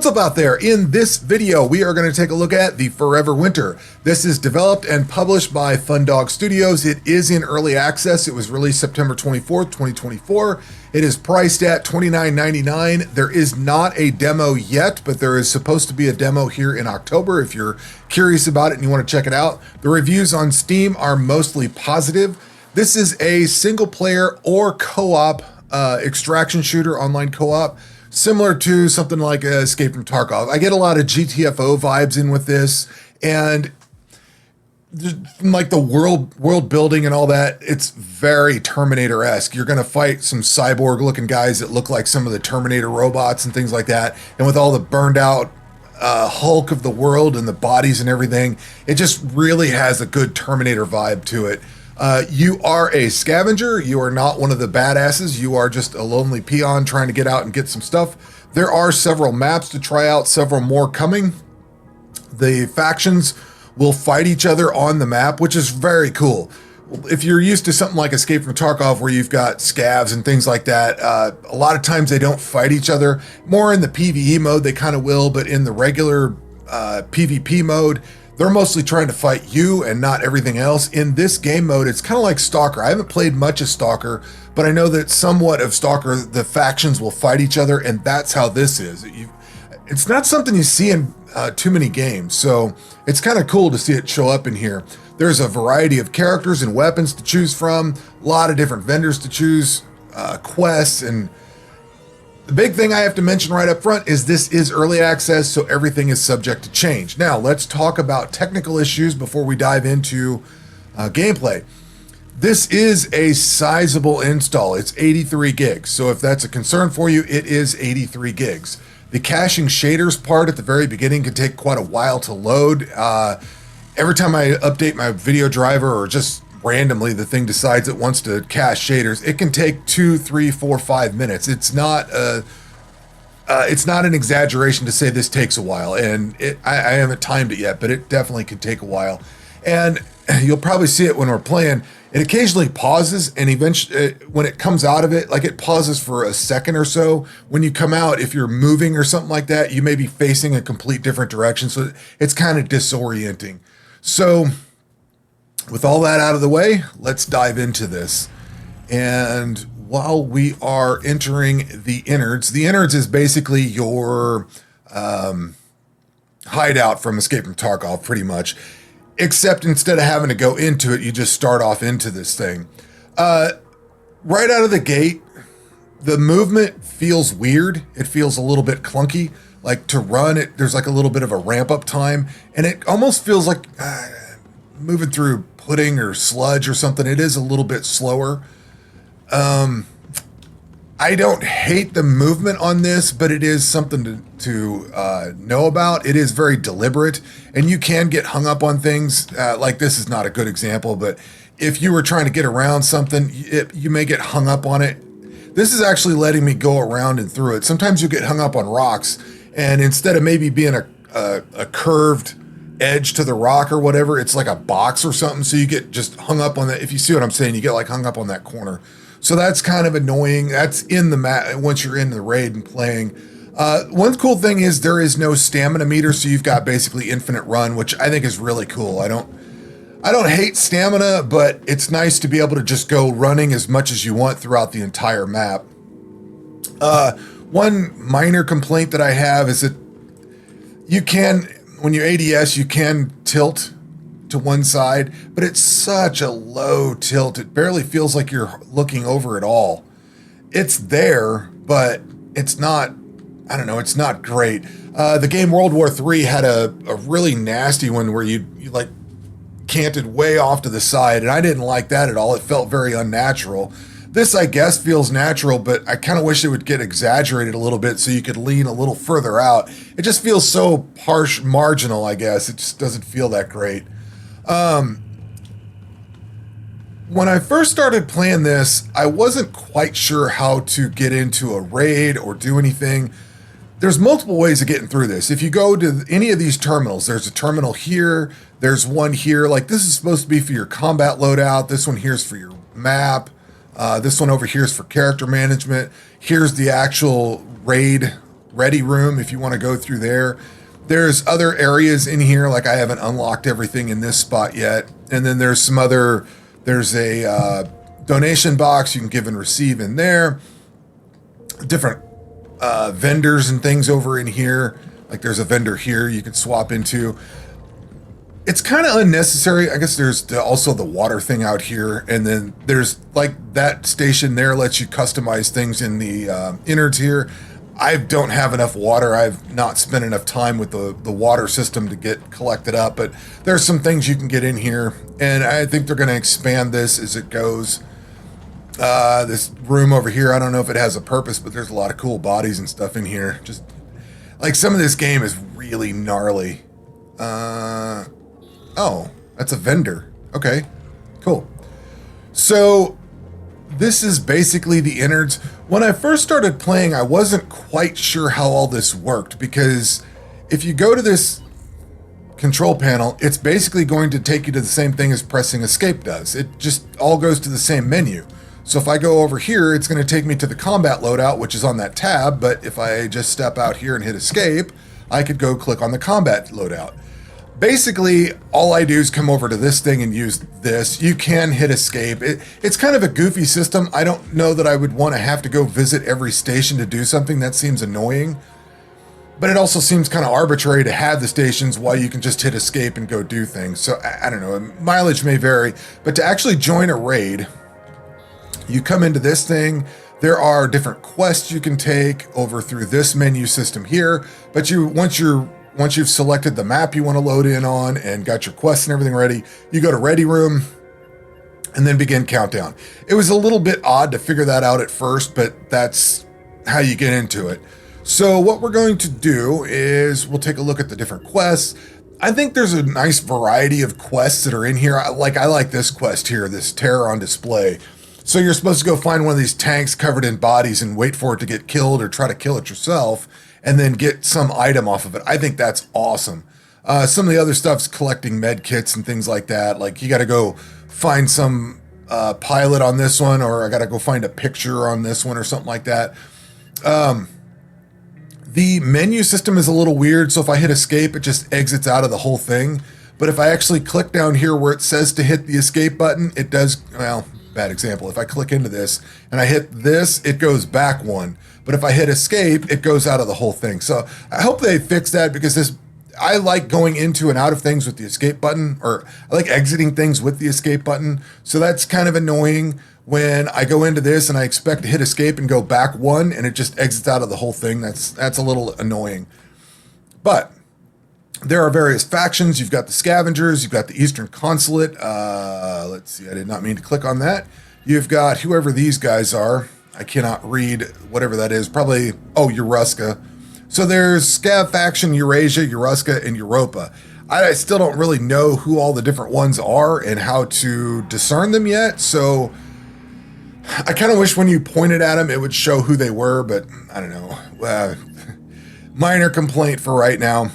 What's up out there? In this video, we are going to take a look at the Forever Winter. This is developed and published by Fundog Studios. It is in early access. It was released September 24th, 2024. It is priced at $29.99. There is not a demo yet, but there is supposed to be a demo here in October if you're curious about it and you want to check it out. The reviews on Steam are mostly positive. This is a single player or co-op extraction shooter, online co-op. Similar to something like Escape from Tarkov. I get a lot of GTFO vibes in with this, and like the world building and all that, it's very Terminator-esque. You're going to fight some cyborg-looking guys that look like some of the Terminator robots and things like that, and with all the burned-out Hulk of the world and the bodies and everything, it just really has a good Terminator vibe to it. You are a scavenger. You are not one of the badasses. You are just a lonely peon trying to get out and get some stuff. There are several maps to try out, several more coming. The factions will fight each other on the map, which is very cool. If you're used to something like Escape from Tarkov where you've got scavs and things like that, a lot of times they don't fight each other. More in the PvE mode, they kind of will, but in the regular PvP mode, they're mostly trying to fight you and not everything else. In this game mode, it's kind of like Stalker. I haven't played much of Stalker, but I know that somewhat of Stalker, the factions will fight each other, and that's how this is. It's not something you see in too many games, so it's kind of cool to see it show up in here. There's a variety of characters and weapons to choose from, a lot of different vendors to choose, quests, and the big thing I have to mention right up front is this is early access, so everything is subject to change. Now, let's talk about technical issues before we dive into gameplay. This is a sizable install. It's 83 gigs, so if that's a concern for you, it is 83 gigs. The caching shaders part at the very beginning can take quite a while to load. Every time I update my video driver or just randomly the thing decides it wants to cache shaders, it can take 2, 3, 4, 5 minutes. It's not an exaggeration to say this takes a while, and I haven't timed it yet, but it definitely can take a while. And you'll probably see it when we're playing. It occasionally pauses, and eventually when it comes out of it, like it pauses for a second or so. When you come out, if you're moving or something like that, you may be facing a complete different direction, so it's kind of disorienting. So with all that out of the way, let's dive into this. And while we are entering the innards is basically your hideout from Escape from Tarkov, pretty much. Except instead of having to go into it, you just start off into this thing. Right out of the gate, the movement feels weird. It feels a little bit clunky. Like to run it, there's like a little bit of a ramp up time, and it almost feels like moving through pudding or sludge or something. It is a little bit slower. I don't hate the movement on this, but it is something to know about. It is very deliberate, and you can get hung up on things. Like this is not a good example, but if you were trying to get around something, you may get hung up on it. This is actually letting me go around and through it. Sometimes you get hung up on rocks, and instead of maybe being a curved edge to the rock or whatever, it's like a box or something, so you get just hung up on that. If you see what I'm saying, you get like hung up on that corner, so that's kind of annoying. That's in the map once you're in the raid and playing. One cool thing is there is no stamina meter, so you've got basically infinite run, which I think is really cool. I don't hate stamina, but it's nice to be able to just go running as much as you want throughout the entire map. One minor complaint that I have is that you can, when you ADS, you can tilt to one side, but it's such a low tilt. It barely feels like you're looking over at all. It's there, but it's not, I don't know, it's not great. The game World War III had a really nasty one where you like canted way off to the side, and I didn't like that at all. It felt very unnatural. This, I guess, feels natural, but I kind of wish it would get exaggerated a little bit so you could lean a little further out. It just feels so marginal, I guess. It just doesn't feel that great. When I first started playing this, I wasn't quite sure how to get into a raid or do anything. There's multiple ways of getting through this. If you go to any of these terminals, there's a terminal here, there's one here. Like this is supposed to be for your combat loadout. This one here is for your map. This one over here is for character management. Here's the actual raid ready room if you want to go through there. There's other areas in here, like I haven't unlocked everything in this spot yet. And then there's some other, there's a donation box you can give and receive in there. Different vendors and things over in here. Like there's a vendor here you can swap into. It's kind of unnecessary. I guess there's also the water thing out here. And then there's like that station there lets you customize things in the innards here. I don't have enough water. I've not spent enough time with the water system to get collected up, but there's some things you can get in here, and I think they're going to expand this as it goes. This room over here, I don't know if it has a purpose, but there's a lot of cool bodies and stuff in here. Just like some of this game is really gnarly. Oh, that's a vendor. Okay, cool. So this is basically the innards. When I first started playing, I wasn't quite sure how all this worked, because if you go to this control panel, it's basically going to take you to the same thing as pressing escape does. It just all goes to the same menu. So if I go over here, it's going to take me to the combat loadout, which is on that tab. But if I just step out here and hit escape, I could go click on the combat loadout. Basically, all I do is come over to this thing and use this. You can hit escape. It's kind of a goofy system. I don't know that I would want to have to go visit every station to do something. That seems annoying. But it also seems kind of arbitrary to have the stations while you can just hit escape and go do things. So I don't know. Mileage may vary. But to actually join a raid, you come into this thing. There are different quests you can take over through this menu system here. But once you've selected the map you want to load in on and got your quests and everything ready, you go to ready room and then begin countdown. It was a little bit odd to figure that out at first, but that's how you get into it. So what we're going to do is we'll take a look at the different quests. I think there's a nice variety of quests that are in here. I like this quest here, this terror on display. So you're supposed to go find one of these tanks covered in bodies and wait for it to get killed or try to kill it yourself, and then get some item off of it. I think that's awesome. Some of the other stuff's collecting med kits and things like that. Like you got to go find some pilot on this one, or I got to go find a picture on this one or something like that. The menu system is a little weird. So if I hit escape, it just exits out of the whole thing. But if I actually click down here where it says to hit the escape button, it does, well, bad example. If I click into this and I hit this, it goes back one. But if I hit escape, it goes out of the whole thing. So I hope they fix that, because I like going into and out of things with the escape button, or I like exiting things with the escape button. So that's kind of annoying when I go into this and I expect to hit escape and go back one and it just exits out of the whole thing. That's a little annoying. But there are various factions. You've got the scavengers, you've got the Eastern Consulate. Let's see, I did not mean to click on that. You've got whoever these guys are. I cannot read whatever that is. Probably, Euruska. So there's Scav faction, Eurasia, Euruska, and Europa. I still don't really know who all the different ones are and how to discern them yet. So I kind of wish when you pointed at them, it would show who they were, but I don't know. Minor complaint for right now.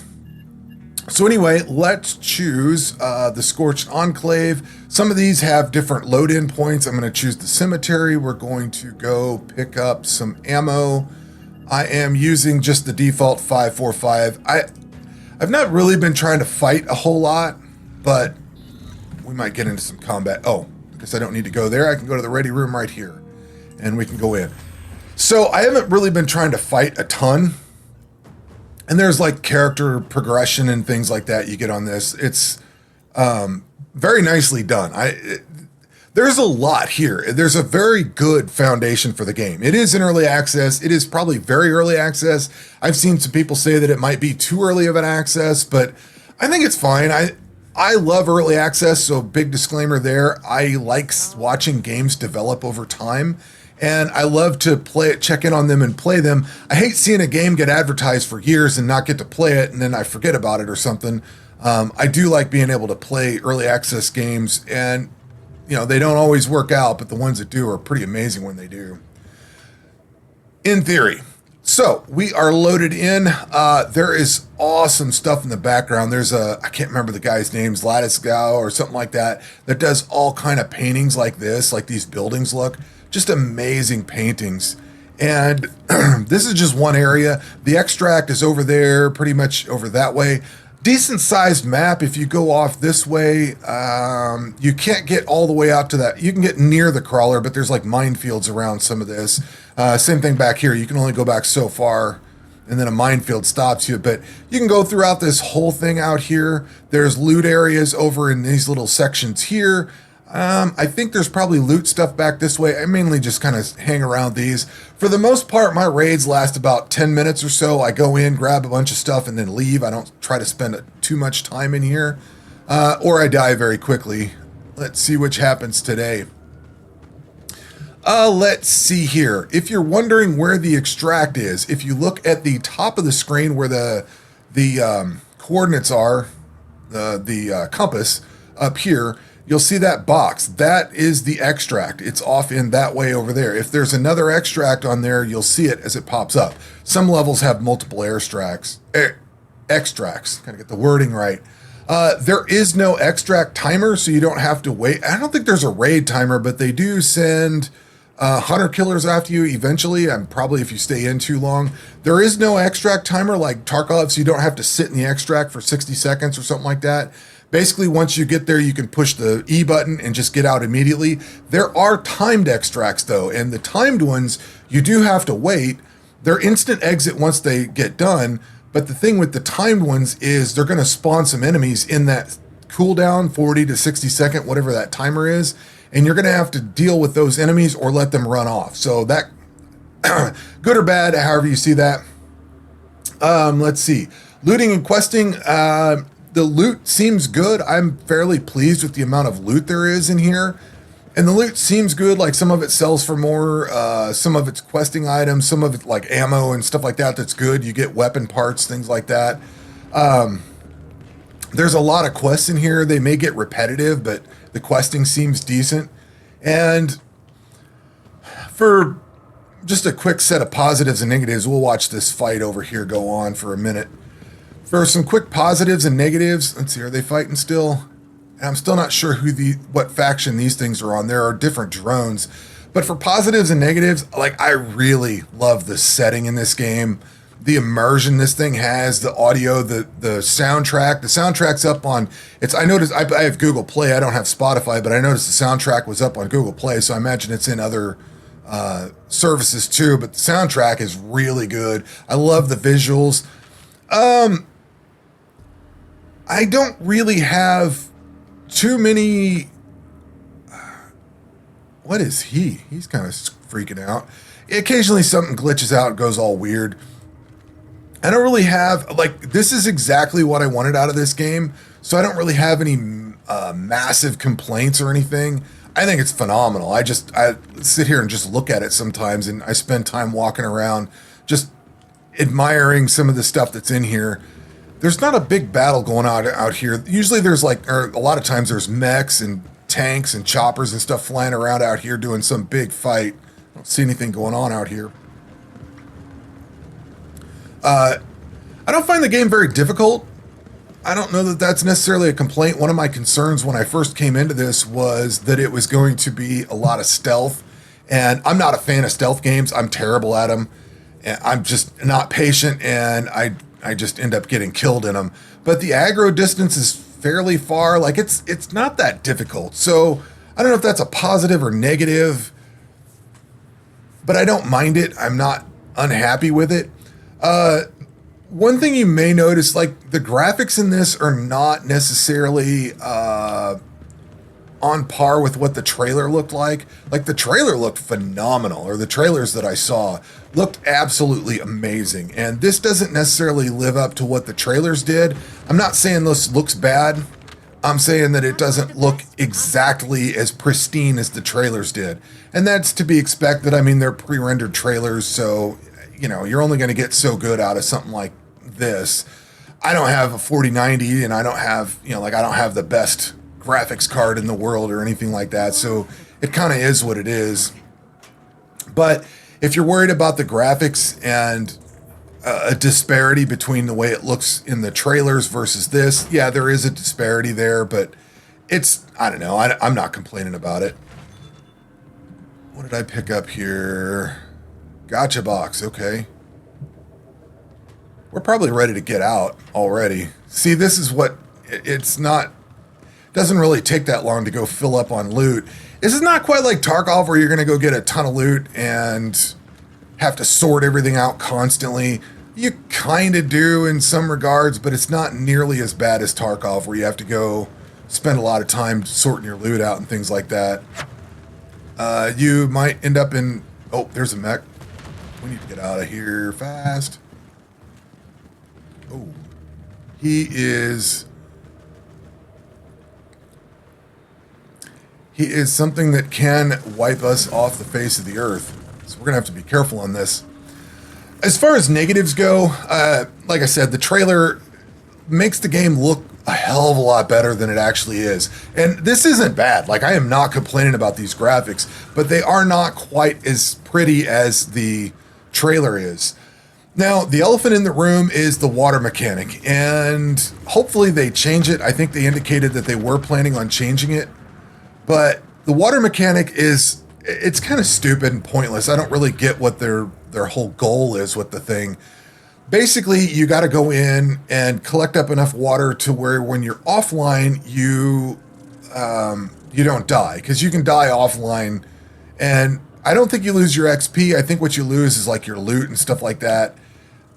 So anyway, let's choose the Scorched Enclave. Some of these have different load-in points. I'm going to choose the Cemetery. We're going to go pick up some ammo. I am using just the default 545. I've not really been trying to fight a whole lot, but we might get into some combat. Oh, I guess I don't need to go there. I can go to the ready room right here, and we can go in. So I haven't really been trying to fight a ton. And there's like character progression and things like that you get on this. It's very nicely done. There's a lot here. There's a very good foundation for the game. It is in early access. It is probably very early access. I've seen some people say that it might be too early of an access, but I think it's fine. I love early access, so big disclaimer there. I like watching games develop over time. And I love to play it, check in on them and play them. I hate seeing a game get advertised for years and not get to play it, and then I forget about it or something. I do like being able to play early access games, and they don't always work out, but the ones that do are pretty amazing when they do. In theory. So we are loaded in. There is awesome stuff in the background. There's I can't remember the guy's name, Zlatisgau or something like that does all kind of paintings like this, like these buildings look. Just amazing paintings. And this is just one area. The extract is over there, pretty much over that way. Decent sized map. If you go off this way, you can't get all the way out to that. You can get near the crawler, but there's like minefields around some of this. Same thing back here. You can only go back so far, and then a minefield stops you. But you can go throughout this whole thing out here. There's loot areas over in these little sections here. I think there's probably loot stuff back this way. I mainly just kind of hang around these. For the most part, my raids last about 10 minutes or so. I go in, grab a bunch of stuff, and then leave. I don't try to spend too much time in here, or I die very quickly. Let's see which happens today. Let's see here. If you're wondering where the extract is, if you look at the top of the screen where the coordinates are, the compass up here, you'll see that box. That is the extract. It's off in that way over there. If there's another extract on there, you'll see it as it pops up. Some levels have multiple extracts. Gotta get the wording right. There is no extract timer, so you don't have to wait. I don't think there's a raid timer, but they do send hunter killers after you eventually, and probably if you stay in too long. There is no extract timer like Tarkov, so you don't have to sit in the extract for 60 seconds or something like that. Basically, once you get there, you can push the E button and just get out immediately. There are timed extracts, though, and the timed ones, you do have to wait. They're instant exit once they get done, but the thing with the timed ones is they're going to spawn some enemies in that cooldown, 40 to 60 second, whatever that timer is, and you're going to have to deal with those enemies or let them run off. So that, good or bad, however you see that. Let's see. Looting and questing, the loot seems good. I'm fairly pleased with the amount of loot there is in here. And the loot seems good. Like some of it sells for more. Some of it's questing items. Some of it like ammo and stuff like that. That's good. You get weapon parts, things like that. There's a lot of quests in here. They may get repetitive, but the questing seems decent. And for just a quick set of positives and negatives, we'll watch this fight over here go on for a minute. For some quick positives and negatives, let's see, are they fighting still? I'm still not sure what faction these things are on. There are different drones. But for positives and negatives, like I really love the setting in this game. The immersion this thing has, the audio, the soundtrack. The soundtrack's up on, I noticed, I have Google Play. I don't have Spotify, but I noticed the soundtrack was up on Google Play, so I imagine it's in other services too. But the soundtrack is really good. I love the visuals. I don't really have too many. What is he? He's kind of freaking out. Occasionally something glitches out and goes all weird. I don't really have, like, this is exactly what I wanted out of this game. So I don't really have any massive complaints or anything. I think it's phenomenal. I sit here and just look at it sometimes, and I spend time walking around just admiring some of the stuff that's in here. There's not a big battle going on out here. Usually there's a lot of times there's mechs and tanks and choppers and stuff flying around out here doing some big fight. I don't see anything going on out here. I don't find the game very difficult. I don't know that that's necessarily a complaint. One of my concerns when I first came into this was that it was going to be a lot of stealth. And I'm not a fan of stealth games. I'm terrible at them. And I'm just not patient, and I just end up getting killed in them. But the aggro distance is fairly far. Like it's not that difficult. So I don't know if that's a positive or negative, but I don't mind it. I'm not unhappy with it. One thing you may notice, like the graphics in this are not necessarily on par with what the trailer looked like. Like the trailer looked phenomenal, or the trailers that I saw looked absolutely amazing. And this doesn't necessarily live up to what the trailers did. I'm not saying this looks bad. I'm saying that it doesn't look exactly as pristine as the trailers did. And that's to be expected. I mean, they're pre-rendered trailers, so, you know, you're only going to get so good out of something like this. I don't have a 4090, and I don't have, I don't have the best graphics card in the world or anything like that. So it kind of is what it is. But if you're worried about the graphics and a disparity between the way it looks in the trailers versus this, yeah, there is a disparity there, but I don't know. I'm not complaining about it. What did I pick up here? Gotcha box. Okay. We're probably ready to get out already. See, this is what it's not. Doesn't really take that long to go fill up on loot. This is not quite like Tarkov where you're going to go get a ton of loot and have to sort everything out constantly. You kind of do in some regards, but it's not nearly as bad as Tarkov where you have to go spend a lot of time sorting your loot out and things like that. You might end up in... Oh, there's a mech. We need to get out of here fast. Oh. He is something that can wipe us off the face of the earth. So we're going to have to be careful on this. As far as negatives go, like I said, the trailer makes the game look a hell of a lot better than it actually is. And this isn't bad. Like, I am not complaining about these graphics, but they are not quite as pretty as the trailer is. Now, the elephant in the room is the water mechanic, and hopefully they change it. I think they indicated that they were planning on changing it, but the water mechanic it's kind of stupid and pointless. I don't really get what their whole goal is with the thing. Basically, you got to go in and collect up enough water to where when you're offline, you don't die, because you can die offline, and I don't think you lose your XP. I think what you lose is like your loot and stuff like that.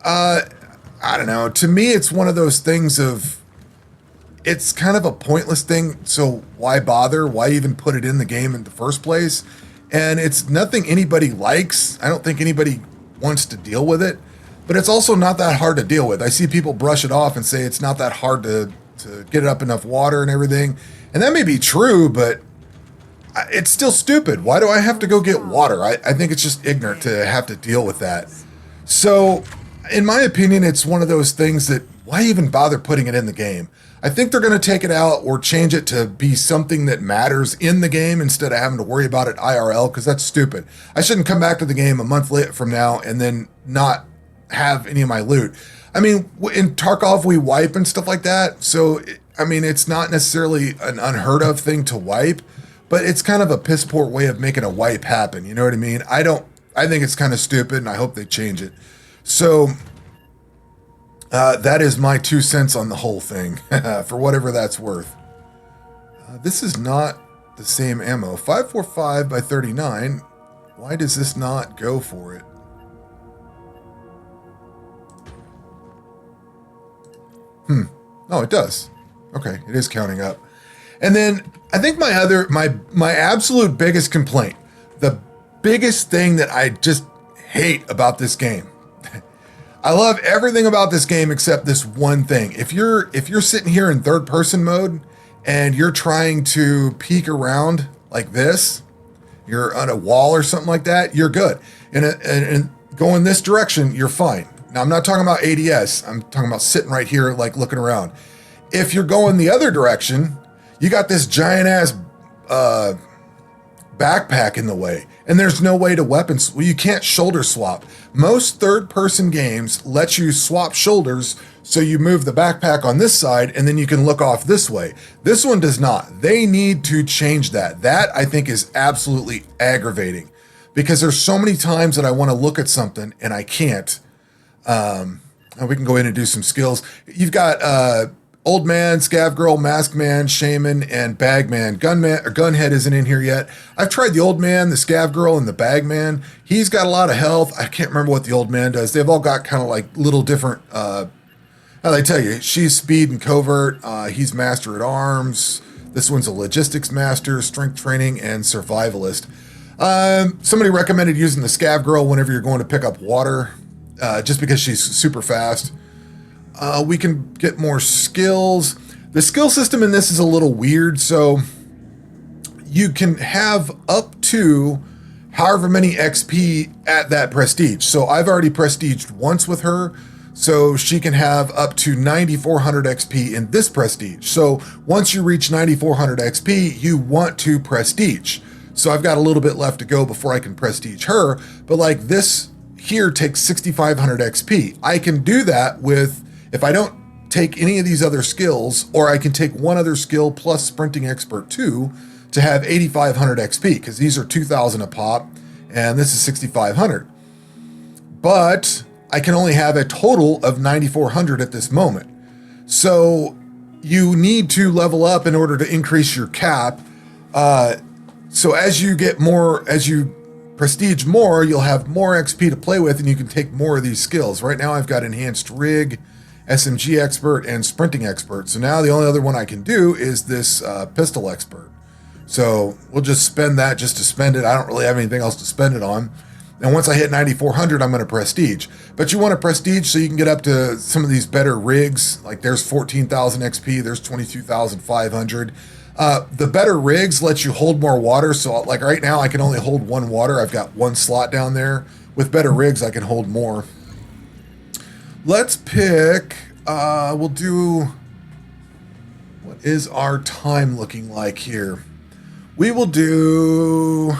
I don't know. To me, it's one of those things of, it's kind of a pointless thing. So why bother? Why even put it in the game in the first place? And it's nothing anybody likes. I don't think anybody wants to deal with it, but it's also not that hard to deal with. I see people brush it off and say it's not that hard to get up enough water and everything. And that may be true, but it's still stupid. Why do I have to go get water? I think it's just ignorant to have to deal with that. So in my opinion, it's one of those things that why even bother putting it in the game? I think they're going to take it out or change it to be something that matters in the game instead of having to worry about it IRL, because that's stupid. I shouldn't come back to the game a month from now and then not have any of my loot. I mean, in Tarkov, we wipe and stuff like that. So, I mean, it's not necessarily an unheard of thing to wipe, but it's kind of a piss poor way of making a wipe happen. You know what I mean? I think it's kind of stupid, and I hope they change it. So that is my 2 cents on the whole thing, for whatever that's worth. This is not the same ammo. 545 by 39. Why does this not go for it? Oh, it does. Okay, it is counting up. And then I think my absolute biggest complaint, the biggest thing that I just hate about this game. I love everything about this game except this one thing. If you're sitting here in third person mode and you're trying to peek around like this, you're on a wall or something like that, you're good. And going this direction, you're fine. Now, I'm not talking about ADS. I'm talking about sitting right here, like looking around. If you're going the other direction, you got this giant ass backpack in the way, and there's no way to well, you can't shoulder swap. Most third-person games let you swap shoulders, so you move the backpack on this side, and then you can look off this way. This one does not. They need to change that. That, I think, is absolutely aggravating, because there's so many times that I want to look at something, and I can't. We can go in and do some skills. You've got Old Man, Scav Girl, Mask Man, Shaman, and Bagman. Gunhead isn't in here yet. I've tried the Old Man, the Scav Girl, and the Bagman. He's got a lot of health. I can't remember what the Old Man does. They've all got kind of like little different, how they tell you, she's speed and covert. He's Master at Arms. This one's a logistics master, strength training, and survivalist. Somebody recommended using the Scav Girl whenever you're going to pick up water, just because she's super fast. We can get more skills. The skill system in this is a little weird, so you can have up to however many XP at that prestige. So I've already prestiged once with her, so she can have up to 9,400 XP in this prestige. So once you reach 9,400 XP, you want to prestige. So I've got a little bit left to go before I can prestige her, but like this here takes 6,500 XP. I can do that with, if I don't take any of these other skills, or I can take one other skill plus Sprinting Expert 2 to have 8,500 XP, because these are 2,000 a pop, and this is 6,500. but I can only have a total of 9,400 at this moment. So you need to level up in order to increase your cap. So as you get more, as you prestige more, you'll have more XP to play with, and you can take more of these skills. Right now I've got Enhanced Rig, SMG Expert, and Sprinting Expert. So now the only other one I can do is this Pistol Expert. So we'll just spend that just to spend it. I don't really have anything else to spend it on. And once I hit 9,400, I'm going to prestige. But you want to prestige so you can get up to some of these better rigs. Like there's 14,000 XP, there's 22,500. The better rigs let you hold more water. So like right now, I can only hold one water. I've got one slot down there. With better rigs, I can hold more. Let's pick, we'll do, what is our time looking like here? We will do,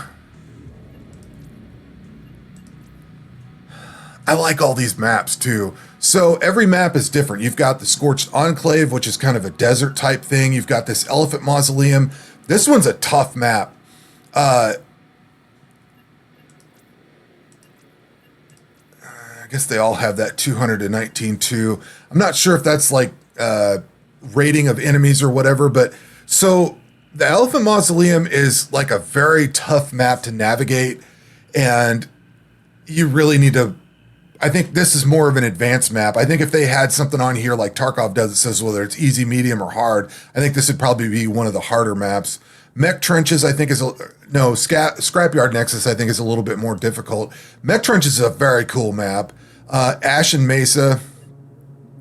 I like all these maps too. So every map is different. You've got the Scorched Enclave, which is kind of a desert type thing. You've got this Elephant Mausoleum. This one's a tough map. I guess they all have that 219 too. I'm not sure if that's like rating of enemies or whatever, but so the Elephant Mausoleum is like a very tough map to navigate, and you really need to, I think this is more of an advanced map. I think if they had something on here like Tarkov does, it says whether it's easy, medium, or hard, I think this would probably be one of the harder maps. Mech Trenches, I think is, Scrapyard Nexus, I think is a little bit more difficult. Mech Trenches is a very cool map. Ashen Mesa,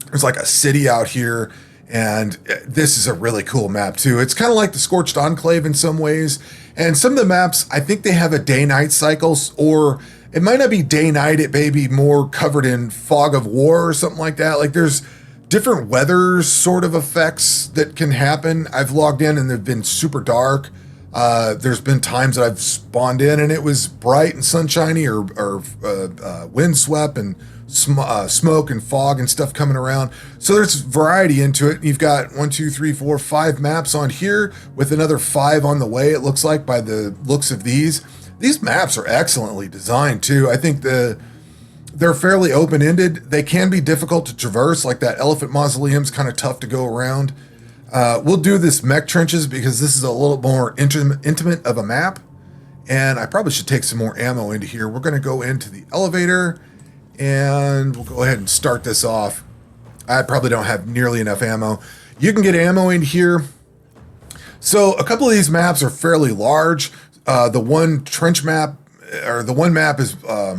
there's like a city out here, and this is a really cool map too. It's kind of like the Scorched Enclave in some ways. And some of the maps, I think they have a day-night cycles, or it might not be day-night, it may be more covered in fog of war or something like that. Like there's different weather sort of effects that can happen. I've logged in and they've been super dark. There's been times that I've spawned in and it was bright and sunshiny, or windswept and smoke and fog and stuff coming around. So there's variety into it. You've got 5 maps on here with another 5 on the way, it looks like, by the looks of these. These maps are excellently designed too. I think they're fairly open-ended. They can be difficult to traverse, like that Elephant Mausoleum's kind of tough to go around. We'll do this Mech Trenches because this is a little more intimate of a map, and I probably should take some more ammo into here. We're going to go into the elevator, and we'll go ahead and start this off. I probably don't have nearly enough ammo. You can get ammo in here. So a couple of these maps are fairly large. The one trench map, or the one map is, I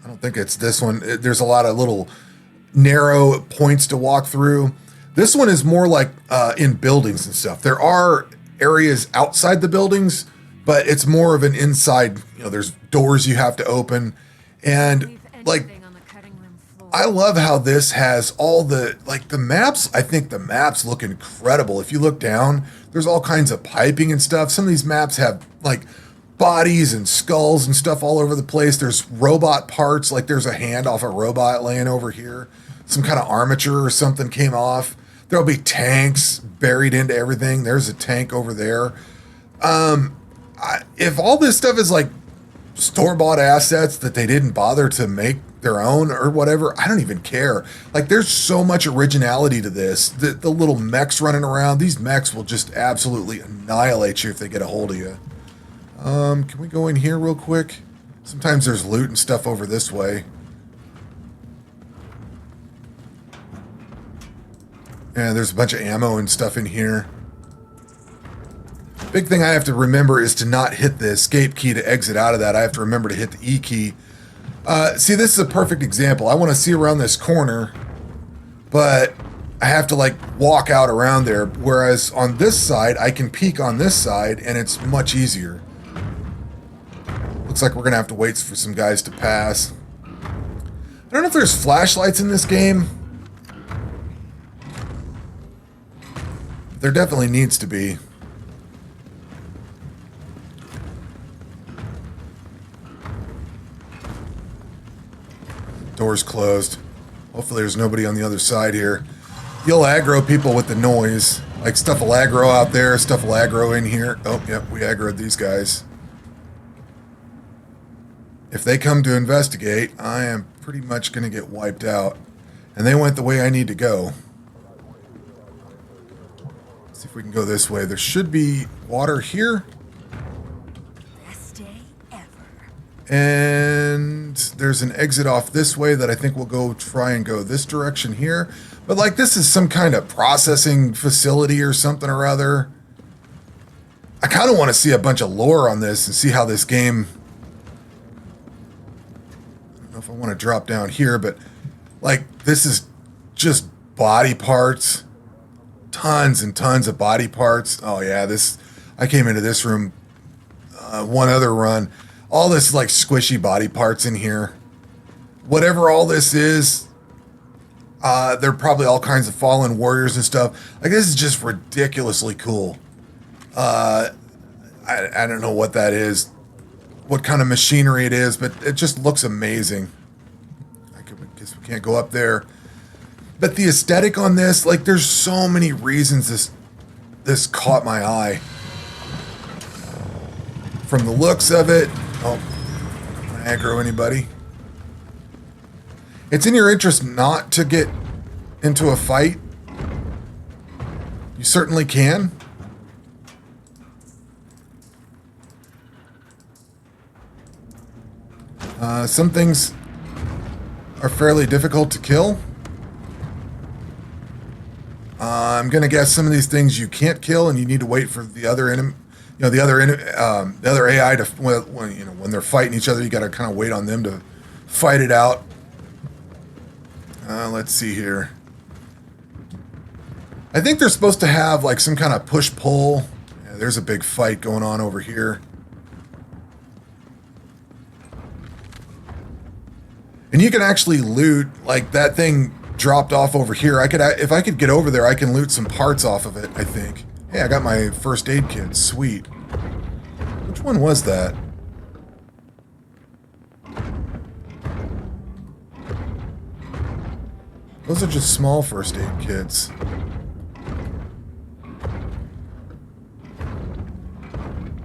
don't think it's this one. There's a lot of little narrow points to walk through. This one is more like in buildings and stuff. There are areas outside the buildings, but it's more of an inside, there's doors you have to open. And like, I love how this has all the maps. I think the maps look incredible. If you look down, there's all kinds of piping and stuff. Some of these maps have like bodies and skulls and stuff all over the place. There's robot parts, like there's a hand off a robot laying over here. Some kind of armature or something came off. There'll be tanks buried into everything. There's a tank over there. If all this stuff is like store-bought assets that they didn't bother to make their own or whatever, I don't even care. Like there's so much originality to this. The little mechs running around, these mechs will just absolutely annihilate you if they get a hold of you. Can we go in here real quick? Sometimes there's loot and stuff over this way. Yeah, there's a bunch of ammo and stuff in here. Big thing I have to remember is to not hit the escape key to exit out of that. I have to remember to hit the E key. See, this is a perfect example. I want to see around this corner, but I have to like walk out around there. Whereas on this side, I can peek on this side and it's much easier. Looks like we're going to have to wait for some guys to pass. I don't know if there's flashlights in this game. There definitely needs to be. Door's closed. Hopefully there's nobody on the other side here. You'll aggro people with the noise. Like stuff will aggro out there, stuff will aggro in here. Oh, yep, we aggroed these guys. If they come to investigate, I am pretty much going to get wiped out. And they went the way I need to go. Let's see if we can go this way. There should be water here. Best day ever. And there's an exit off this way that I think we'll go try and go this direction here. But like this is some kind of processing facility or something or other. I kind of want to see a bunch of lore on this and see how this game... I don't know if I want to drop down here, but like this is just body parts. Tons and tons of body parts. Oh yeah, this... I came into this room one other run. All this like squishy body parts in here. Whatever all this is, they're probably all kinds of fallen warriors and stuff. Like this is just ridiculously cool. I don't know what that is, what kind of machinery it is, but it just looks amazing. I guess we can't go up there. But the aesthetic on this, like there's so many reasons this caught my eye. From the looks of it, oh, I don't want to aggro anybody. It's in your interest not to get into a fight. You certainly can. Some things are fairly difficult to kill. I'm gonna guess some of these things you can't kill, and you need to wait for the other enemy. You know, the other AI to when they're fighting each other, you got to kind of wait on them to fight it out. Let's see here. I think they're supposed to have like some kind of push-pull. Yeah, there's a big fight going on over here. And you can actually loot, like that thing dropped off over here. If I could get over there, I can loot some parts off of it, I think. Hey, I got my first aid kit, sweet. Which one was that? Those are just small first aid kits.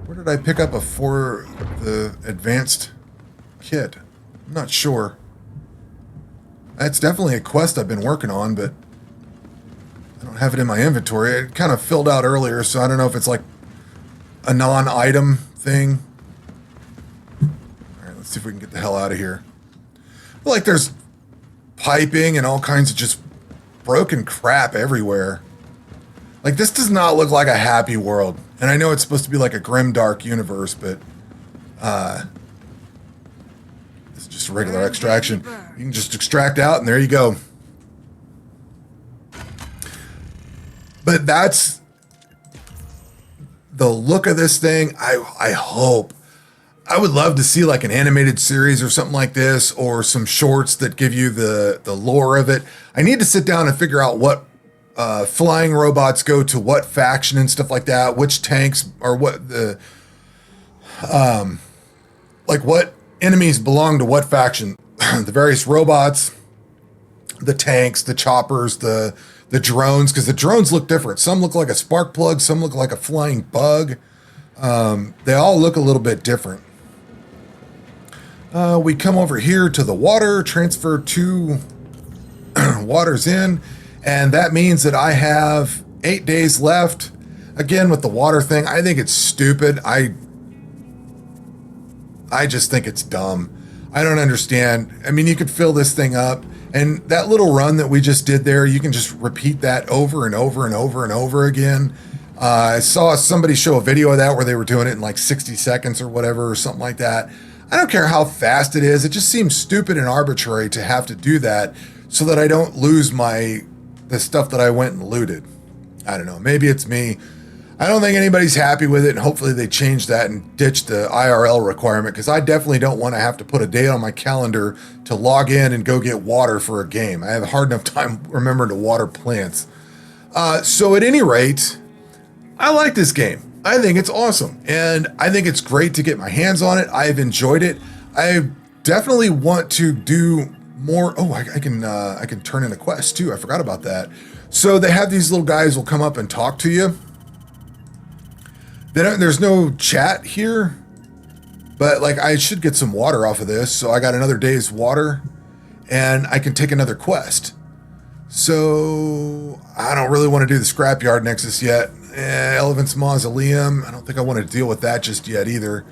Where did I pick up for the advanced kit? I'm not sure. That's definitely a quest I've been working on, but I don't have it in my inventory. It kind of filled out earlier, so I don't know if it's like a non-item thing. Alright, let's see if we can get the hell out of here. Like there's piping and all kinds of just broken crap everywhere. Like this does not look like a happy world. And I know it's supposed to be like a grim, dark universe, but it's just a regular extraction. You can just extract out and there you go. But that's the look of this thing. I hope. I would love to see like an animated series or something like this, or some shorts that give you the lore of it. I need to sit down and figure out what flying robots go to what faction and stuff like that, which tanks or what the like what enemies belong to what faction. The various robots, the tanks, the choppers, the drones, because the drones look different. Some look like a spark plug, some look like a flying bug. They all look a little bit different. We come over here to the water, transfer 2 waters in, and that means that I have 8 days left. Again, with the water thing, I think it's stupid. I just think it's dumb. I don't understand. I mean, you could fill this thing up, and that little run that we just did there, you can just repeat that over and over and over and over again. I saw somebody show a video of that where they were doing it in like 60 seconds or whatever, or something like that. I don't care how fast it is. It just seems stupid and arbitrary to have to do that so that I don't lose the stuff that I went and looted. I don't know. Maybe it's me. I don't think anybody's happy with it, and hopefully they change that and ditch the IRL requirement, because I definitely don't want to have to put a date on my calendar to log in and go get water for a game. I have a hard enough time remembering to water plants. So at any rate, I like this game. I think it's awesome, and I think it's great to get my hands on it. I've enjoyed it. I definitely want to do more. Oh, I can turn in a quest too. I forgot about that. So they have these little guys will come up and talk to you. There's no chat here, but like I should get some water off of this. So I got another day's water, and I can take another quest. So I don't really want to do the Scrapyard Nexus yet. Elephant's Mausoleum, I don't think I want to deal with that just yet either.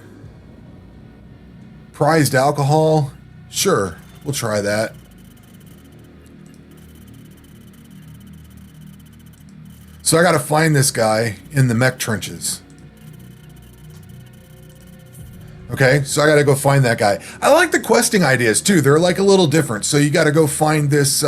Prized alcohol, sure, we'll try that. So I got to find this guy in the mech trenches. Okay, so I got to go find that guy. I like the questing ideas too. They're like a little different. So you got to go find this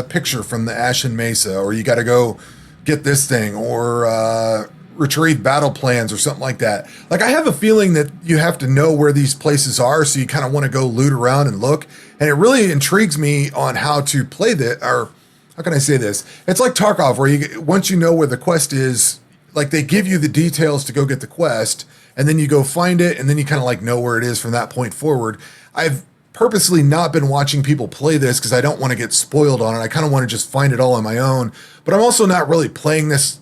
picture from the Ashen Mesa, or you got to go get this thing, or retrieve battle plans or something like that. Like, I have a feeling that you have to know where these places are, so you kind of want to go loot around and look. And it really intrigues me on how to play this, or how can I say this? It's like Tarkov, where you, once you know where the quest is, like they give you the details to go get the quest, and then you go find it, and then you kind of like know where it is from that point forward. I've purposely not been watching people play this because I don't want to get spoiled on it. I kind of want to just find it all on my own. But I'm also not really playing this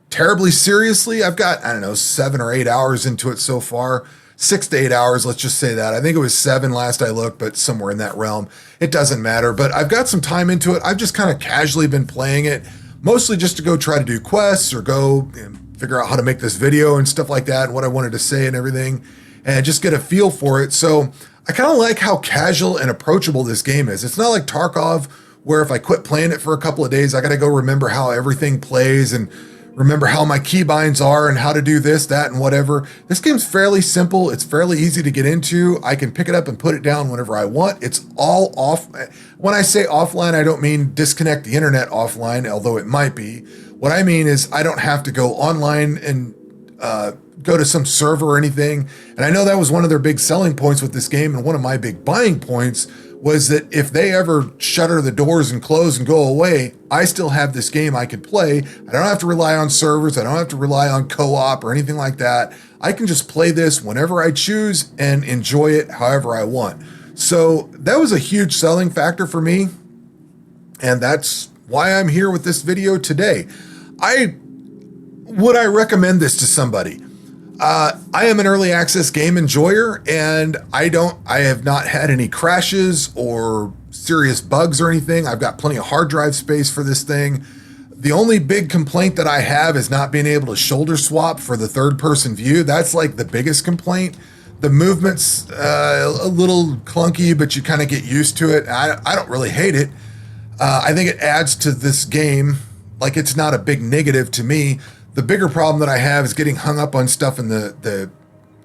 terribly seriously. I've got, I don't know, 7 or 8 hours into it so far. 6 to 8 hours, let's just say that. I think it was 7 last I looked, but somewhere in that realm. It doesn't matter. But I've got some time into it. I've just kind of casually been playing it, mostly just to go try to do quests or go and figure out how to make this video and stuff like that, and what I wanted to say and everything, and just get a feel for it. So I kind of like how casual and approachable this game is. It's not like Tarkov, where if I quit playing it for a couple of days, I got to go remember how everything plays and remember how my keybinds are and how to do this, that, and whatever. This game's fairly simple. It's fairly easy to get into. I can pick it up and put it down whenever I want. It's all off. When I say offline, I don't mean disconnect the internet offline, although it might be. What I mean is I don't have to go online and go to some server or anything. And I know that was one of their big selling points with this game, and one of my big buying points was that if they ever shutter the doors and close and go away, I still have this game I could play. I don't have to rely on servers. I don't have to rely on co-op or anything like that. I can just play this whenever I choose and enjoy it however I want. So that was a huge selling factor for me, and that's why I'm here with this video today. Would I recommend this to somebody? I am an early access game enjoyer, and I have not had any crashes or serious bugs or anything. I've got plenty of hard drive space for this thing. The only big complaint that I have is not being able to shoulder swap for the third person view. That's like the biggest complaint. The movement's a little clunky, but you kind of get used to it. I don't really hate it. I think it adds to this game. Like, it's not a big negative to me. The bigger problem that I have is getting hung up on stuff in the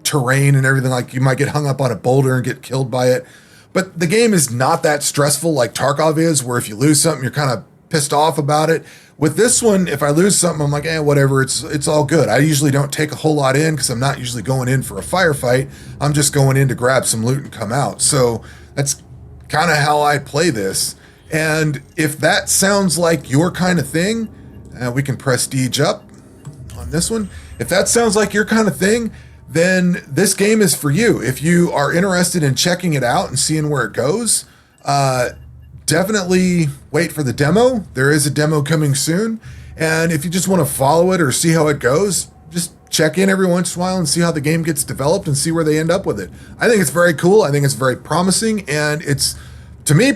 terrain and everything. Like, you might get hung up on a boulder and get killed by it. But the game is not that stressful like Tarkov is, where if you lose something, you're kind of pissed off about it. With this one, if I lose something, I'm like, whatever, it's all good. I usually don't take a whole lot in because I'm not usually going in for a firefight. I'm just going in to grab some loot and come out. So that's kind of how I play this. And if that sounds like your kind of thing, we can prestige up on this one. If that sounds like your kind of thing, then this game is for you. If you are interested in checking it out and seeing where it goes, definitely wait for the demo. There is a demo coming soon. And if you just want to follow it or see how it goes, just check in every once in a while and see how the game gets developed and see where they end up with it. I think it's very cool. I think it's very promising. And it's, to me,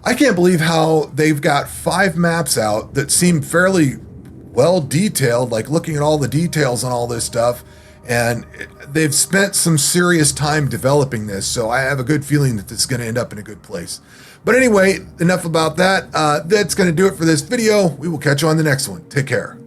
I can't believe how they've got 5 maps out that seem fairly well detailed, like looking at all the details on all this stuff. And they've spent some serious time developing this. So I have a good feeling that this is going to end up in a good place. But anyway, enough about that. That's going to do it for this video. We will catch you on the next one. Take care.